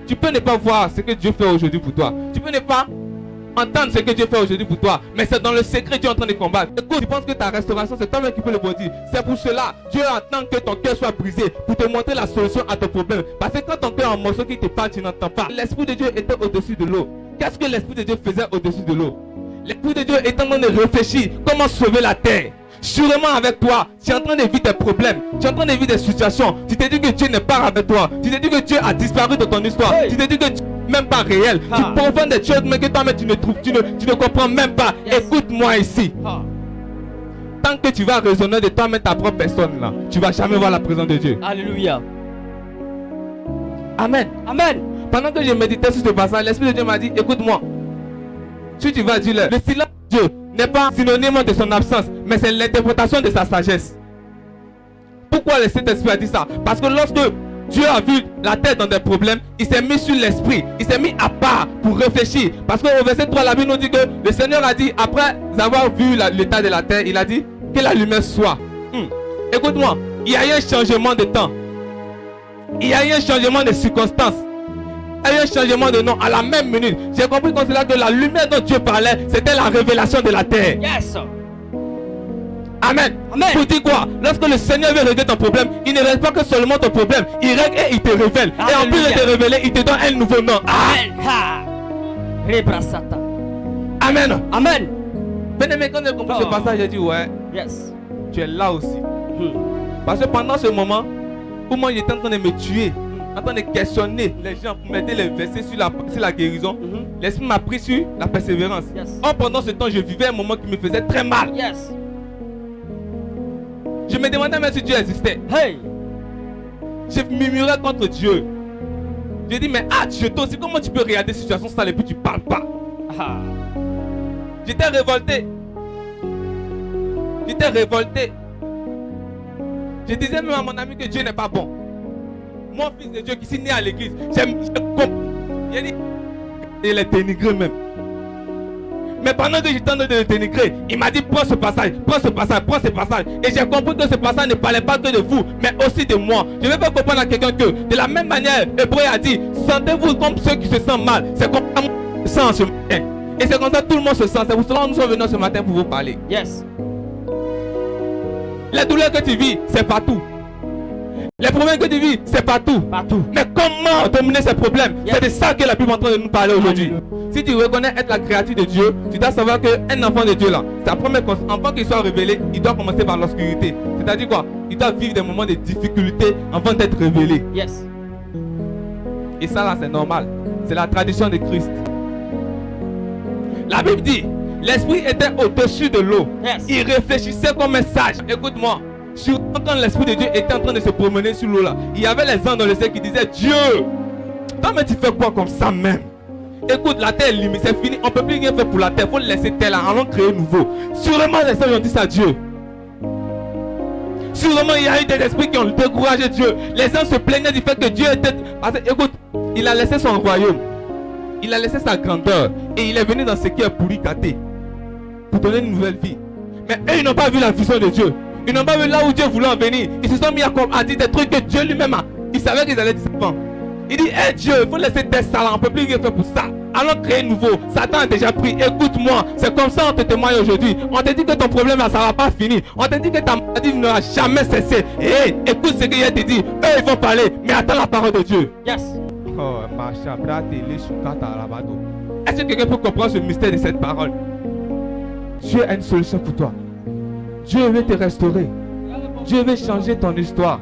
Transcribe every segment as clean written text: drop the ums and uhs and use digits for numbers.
Tu peux ne pas voir ce que Dieu fait aujourd'hui pour toi. Tu peux ne pas entendre ce que Dieu fait aujourd'hui pour toi. Mais c'est dans le secret que tu es en train de combattre. Écoute, tu penses que ta restauration, c'est toi-même qui peux le dire. C'est pour cela, Dieu attend que ton cœur soit brisé pour te montrer la solution à ton problème. Parce que quand ton cœur est en morceaux qui te parle, tu n'entends pas. L'Esprit de Dieu était au-dessus de l'eau. Qu'est-ce que l'Esprit de Dieu faisait au-dessus de l'eau? L'Esprit de Dieu est en train de réfléchir comment sauver la terre. Sûrement avec toi, tu es en train de vivre des problèmes, tu es en train de vivre des situations. Tu te dis que Dieu n'est pas avec toi. Tu te dis que Dieu a disparu de ton histoire. Tu te dis que Dieu n'est même pas réel. Tu profondes des choses mais que toi-même tu ne trouves, tu ne comprends même pas. Écoute-moi ici. Tant que tu vas raisonner de toi-même ta propre personne là, tu ne vas jamais voir la présence de Dieu. Alléluia. Amen. Amen. Pendant que je méditais sur ce passage, l'Esprit de Dieu m'a dit, écoute-moi. Si tu vas dire le silence de Dieu n'est pas synonyme de son absence, mais c'est l'interprétation de sa sagesse. Pourquoi le Saint-Esprit a dit ça? Parce que lorsque Dieu a vu la tête dans des problèmes, il s'est mis sur l'esprit, il s'est mis à part pour réfléchir. Parce qu'au verset 3, la Bible nous dit que le Seigneur a dit, après avoir vu l'état de la terre, il a dit que la lumière soit. Écoute-moi, il y a eu un changement de temps. Il y a eu un changement de circonstances. Il y a eu un changement de nom à la même minute. J'ai compris comme cela que la lumière dont Dieu parlait, c'était la révélation de la terre. Yes. Amen. Amen. Pour dire quoi? Lorsque le Seigneur veut régler ton problème, il ne règle pas que seulement ton problème. Il règle et il te révèle. Alléluia. Et en plus de te révéler, il te donne un nouveau nom. Amen. Amen. Bien-aimé, quand j'ai compris ce passage, j'ai dit ouais. Yes. Tu es là aussi. Parce que pendant ce moment, où moi j'étais en train de me tuer, en train de questionner les gens pour m'aider les versets sur la guérison, l'Esprit m'a pris sur la persévérance. Yes. Or, pendant ce temps, je vivais un moment qui me faisait très mal. Yes. Je me demandais même si Dieu existait. Hey. Je murmurais contre Dieu. J'ai dit, mais Dieu, toi aussi, comment tu peux regarder cette situation sale et puis tu ne parles pas? J'étais révolté. J'étais révolté. Je disais même à mon ami que Dieu n'est pas bon. Mon fils de Dieu qui s'est né à l'église, j'ai dit, il est dénigré même. Mais pendant que j'étais en train de le dénigrer, il m'a dit prends ce passage, prends ce passage, prends ce passage. Et j'ai compris que ce passage ne parlait pas que de vous, mais aussi de moi. Je vais faire comprendre à quelqu'un que, de la même manière, Hébreu a dit, sentez-vous comme ceux qui se sentent mal. C'est comme ça que je me sens ce matin. Et c'est comme ça que tout le monde se sent. C'est pour cela que nous sommes venus ce matin pour vous parler. Yes. Les douleurs que tu vis, c'est partout. Les problèmes que tu vis, c'est partout. Partout. Mais comment dominer ces problèmes? C'est de ça que la Bible est en train de nous parler aujourd'hui. Si tu reconnais être la créature de Dieu, tu dois savoir qu'un enfant de Dieu là, c'est la première chose. Avant qu'il soit révélé, il doit commencer par l'obscurité. C'est-à-dire quoi? Il doit vivre des moments de difficulté avant d'être révélé. Yes. Et ça là, c'est normal. C'est la tradition de Christ. La Bible dit, l'esprit était au-dessus de l'eau. Yes. Il réfléchissait comme un sage. Écoute-moi. Quand l'Esprit de Dieu était en train de se promener sur l'eau là, il y avait les anges dans le ciel qui disaient Dieu, toi mais tu fais quoi comme ça même? Écoute, la terre est limitée, c'est fini, on ne peut plus rien faire pour la terre, il faut laisser terre là, allons créer nouveau. Sûrement les anges ont dit ça à Dieu. Sûrement il y a eu des esprits qui ont découragé Dieu. Les anges se plaignaient du fait que Dieu était... Parce que, écoute, il a laissé son royaume, il a laissé sa grandeur et il est venu dans ce qui est pourri gâté pour donner une nouvelle vie. Mais eux ils n'ont pas vu la vision de Dieu. Ils n'ont pas vu là où Dieu voulait en venir. Ils se sont mis à dire des trucs que Dieu lui-même a. Il savait qu'ils allaient dire ça. Il dit, hé Dieu, il faut laisser tes salades, on ne peut plus rien faire pour ça. Allons créer nouveau. Satan a déjà pris. Écoute-moi, c'est comme ça on te témoigne aujourd'hui. On te dit que ton problème là, ça ne va pas finir. On te dit que ta maladie ne va jamais cesser. Et écoute ce qu'il te dit. Eux, ils vont parler, mais attends la parole de Dieu. Yes. Est-ce que quelqu'un peut comprendre ce mystère de cette parole? Dieu a une solution pour toi. Dieu veut te restaurer. Dieu veut changer ton histoire.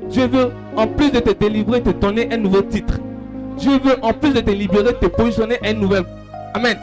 Dieu veut, en plus de te délivrer, te donner un nouveau titre. Dieu veut, en plus de te libérer, te positionner un nouvel. Amen.